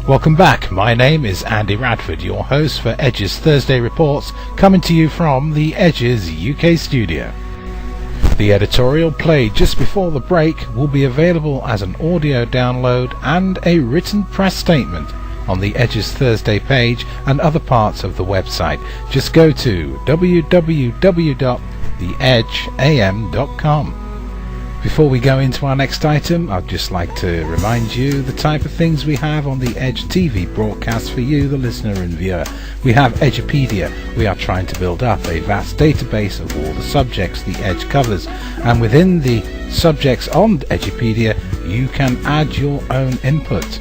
Welcome back. My name is Andy Radford, your host for Edge's Thursday Reports, coming to you from the Edge's UK studio. The editorial played just before the break will be available as an audio download and a written press statement on the Edge's Thursday page and other parts of the website. Just go to www.theedgeam.com. Before we go into our next item, I'd just like to remind you the type of things we have on the Edge TV broadcast for you, the listener and viewer. We have Edgepedia. We are trying to build up a vast database of all the subjects the Edge covers, and within the subjects on Edgepedia, you can add your own input.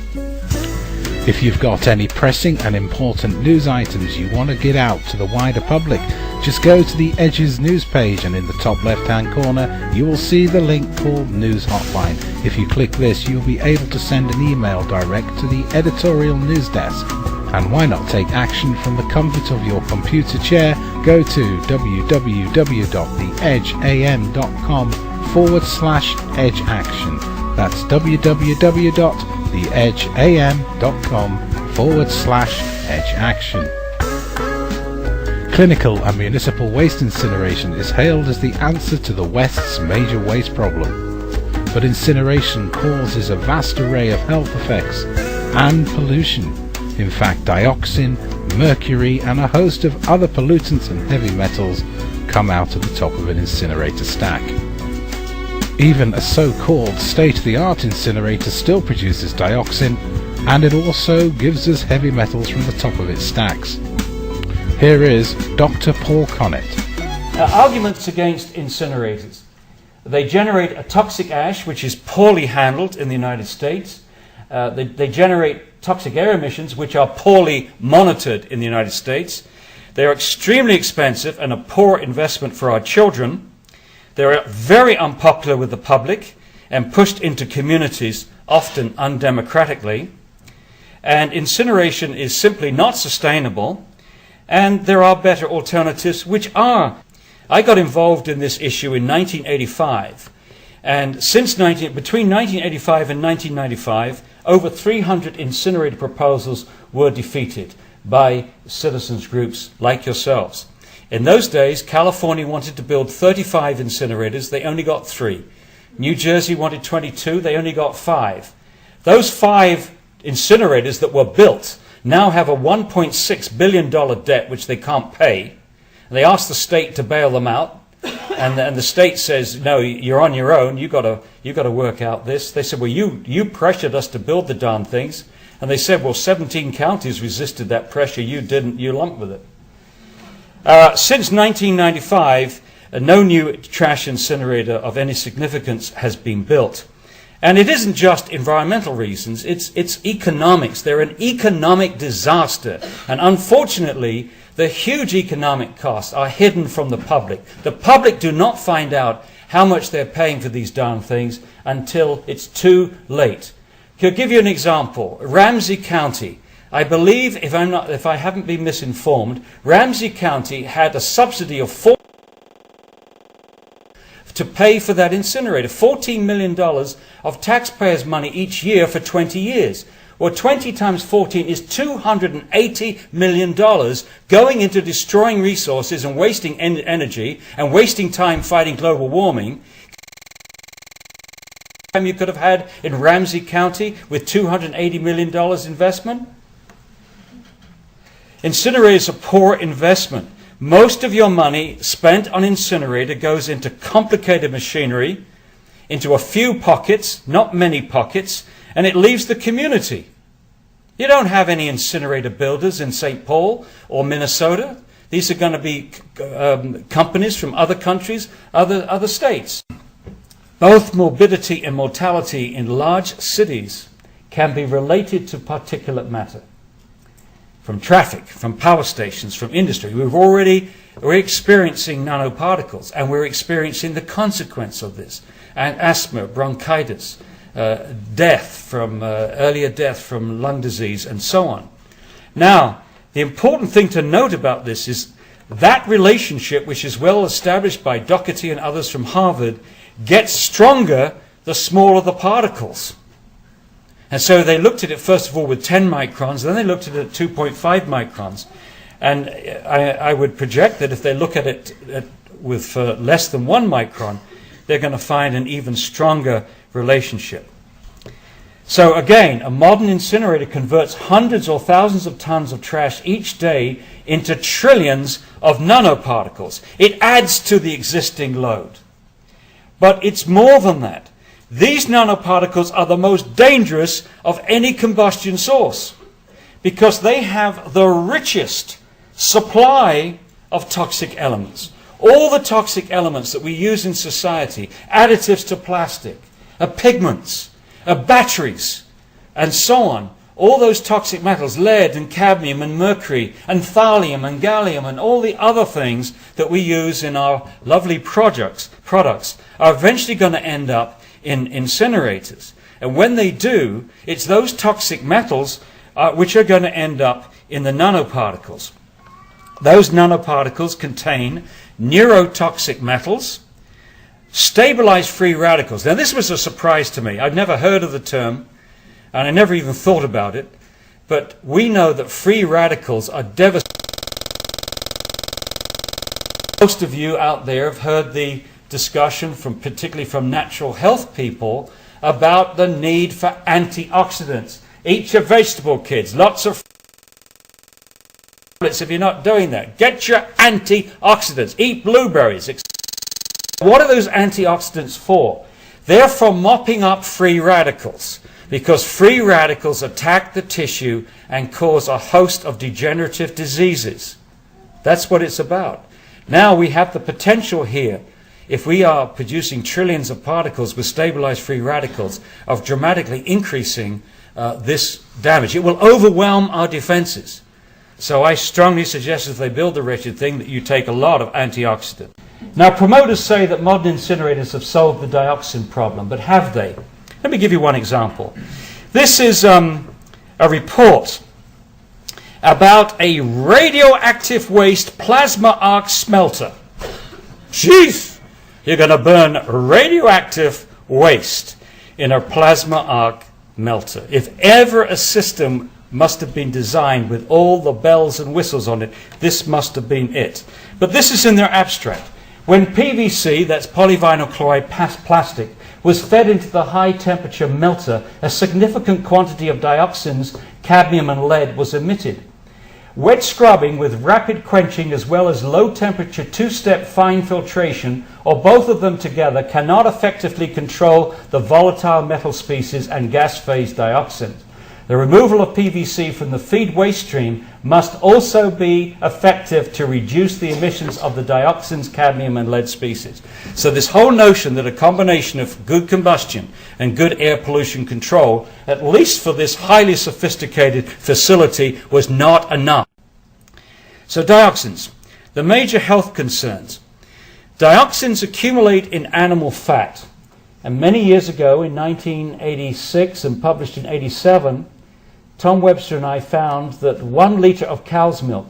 If you've got any pressing and important news items you want to get out to the wider public, just go to the Edge's news page, and in the top left hand corner you will see the link called News Hotline. If you click this, you'll be able to send an email direct to the editorial news desk. And why not take action from the comfort of your computer chair? Go to www.theedgeam.com/edgeaction. That's www.theedgeam.com/edgeaction. Clinical and municipal waste incineration is hailed as the answer to the West's major waste problem. But incineration causes a vast array of health effects and pollution. In fact, dioxin, mercury and a host of other pollutants and heavy metals come out of the top of an incinerator stack. Even a so-called state-of-the-art incinerator still produces dioxin, and it also gives us heavy metals from the top of its stacks. Here is Dr. Paul Connett. Arguments against incinerators. They generate a toxic ash which is poorly handled in the United States. They generate toxic air emissions which are poorly monitored in the United States. They are extremely expensive and a poor investment for our children. They are very unpopular with the public and pushed into communities often undemocratically. And incineration is simply not sustainable. And there are better alternatives which are. I got involved in this issue in 1985, and between 1985 and 1995, over 300 incinerator proposals were defeated by citizens groups like yourselves. In those days, California wanted to build 35 incinerators, they only got 3. New Jersey wanted 22, they only got 5. Those 5 incinerators that were built now have a $1.6 billion debt which they can't pay. And they asked the state to bail them out, and the state says, no, you're on your own, you got to work out this. They said, well, you pressured us to build the darn things. And they said, well, 17 counties resisted that pressure, you didn't, you lumped with it. Since 1995, no new trash incinerator of any significance has been built. And it isn't just environmental reasons, it's economics. They're an economic disaster. And unfortunately, the huge economic costs are hidden from the public. The public do not find out how much they're paying for these darn things until it's too late. I'll give you an example. Ramsey County. I believe, if I haven't been misinformed, Ramsey County had a subsidy of to pay for that incinerator. $14 million of taxpayers' money each year for 20 years. Well, 20 times 14 is $280 million going into destroying resources and wasting energy and wasting time fighting global warming. You could have had in Ramsey County with $280 million investment. Incinerators are poor investment. Most of your money spent on incinerator goes into complicated machinery, into a few pockets, not many pockets, and it leaves the community. You don't have any incinerator builders in St. Paul or Minnesota. These are going to be companies from other countries, other states. Both morbidity and mortality in large cities can be related to particulate matter. From traffic, from power stations, from industry. We're experiencing nanoparticles, and we're experiencing the consequence of this. And asthma, bronchitis, earlier death from lung disease, and so on. Now, the important thing to note about this is that relationship, which is well established by Doherty and others from Harvard, gets stronger the smaller the particles. And so they looked at it first of all with 10 microns, then they looked at it at 2.5 microns. And I would project that if they look at it with less than 1 micron, they're going to find an even stronger relationship. So again, a modern incinerator converts hundreds or thousands of tons of trash each day into trillions of nanoparticles. It adds to the existing load. But it's more than that. These nanoparticles are the most dangerous of any combustion source because they have the richest supply of toxic elements. All the toxic elements that we use in society, additives to plastic, pigments, batteries, and so on, all those toxic metals, lead and cadmium and mercury and thallium and gallium and all the other things that we use in our lovely products are eventually going to end up in incinerators. And when they do, it's those toxic metals which are going to end up in the nanoparticles. Those nanoparticles contain neurotoxic metals, stabilized free radicals. Now this was a surprise to me. I'd never heard of the term, and I never even thought about it. But we know that free radicals are devastating. Most of you out there have heard the discussion, particularly from natural health people, about the need for antioxidants. Eat your vegetable, kids. Lots of if you're not doing that. Get your antioxidants. Eat blueberries. What are those antioxidants for? They're for mopping up free radicals, because free radicals attack the tissue and cause a host of degenerative diseases. That's what it's about. Now we have the potential here, if we are producing trillions of particles with stabilized free radicals, of dramatically increasing this damage. It will overwhelm our defenses. So I strongly suggest if they build the wretched thing that you take a lot of antioxidant. Now promoters say that modern incinerators have solved the dioxin problem, but have they? Let me give you one example. This is a report about a radioactive waste plasma arc smelter. Jeez! You're going to burn radioactive waste in a plasma arc melter. If ever a system must have been designed with all the bells and whistles on it, this must have been it. But this is in their abstract. When PVC, that's polyvinyl chloride plastic, was fed into the high temperature melter, a significant quantity of dioxins, cadmium and lead was emitted. Wet scrubbing with rapid quenching as well as low temperature two-step fine filtration, or both of them together, cannot effectively control the volatile metal species and gas phase dioxin. The removal of PVC from the feed waste stream must also be effective to reduce the emissions of the dioxins, cadmium and lead species. So this whole notion that a combination of good combustion and good air pollution control, at least for this highly sophisticated facility, was not enough. So dioxins, the major health concerns. Dioxins accumulate in animal fat. And many years ago, in 1986 and published in 87, Tom Webster and I found that 1 liter of cow's milk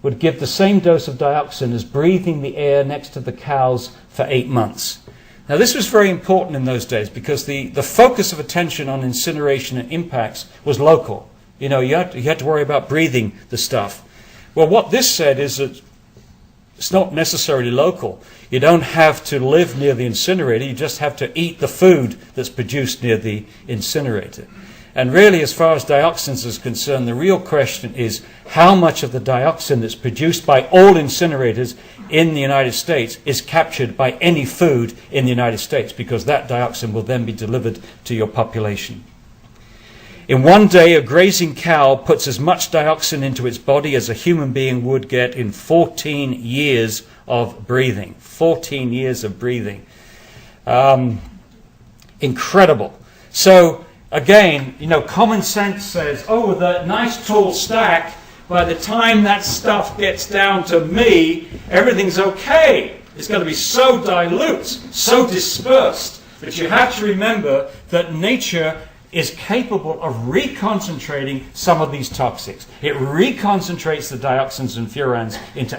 would give the same dose of dioxin as breathing the air next to the cows for 8 months. Now this was very important in those days because the focus of attention on incineration and impacts was local. You know, you had to worry about breathing the stuff. Well, what this said is that it's not necessarily local. You don't have to live near the incinerator, you just have to eat the food that's produced near the incinerator. And really, as far as dioxins is concerned, the real question is how much of the dioxin that's produced by all incinerators in the United States is captured by any food in the United States, because that dioxin will then be delivered to your population. In one day, a grazing cow puts as much dioxin into its body as a human being would get in 14 years of breathing. 14 years of breathing. Incredible. So, again, you know, common sense says, oh, the nice tall stack, by the time that stuff gets down to me, everything's okay. It's going to be so dilute, so dispersed. But you have to remember that nature is capable of reconcentrating some of these toxics. It reconcentrates the dioxins and furans into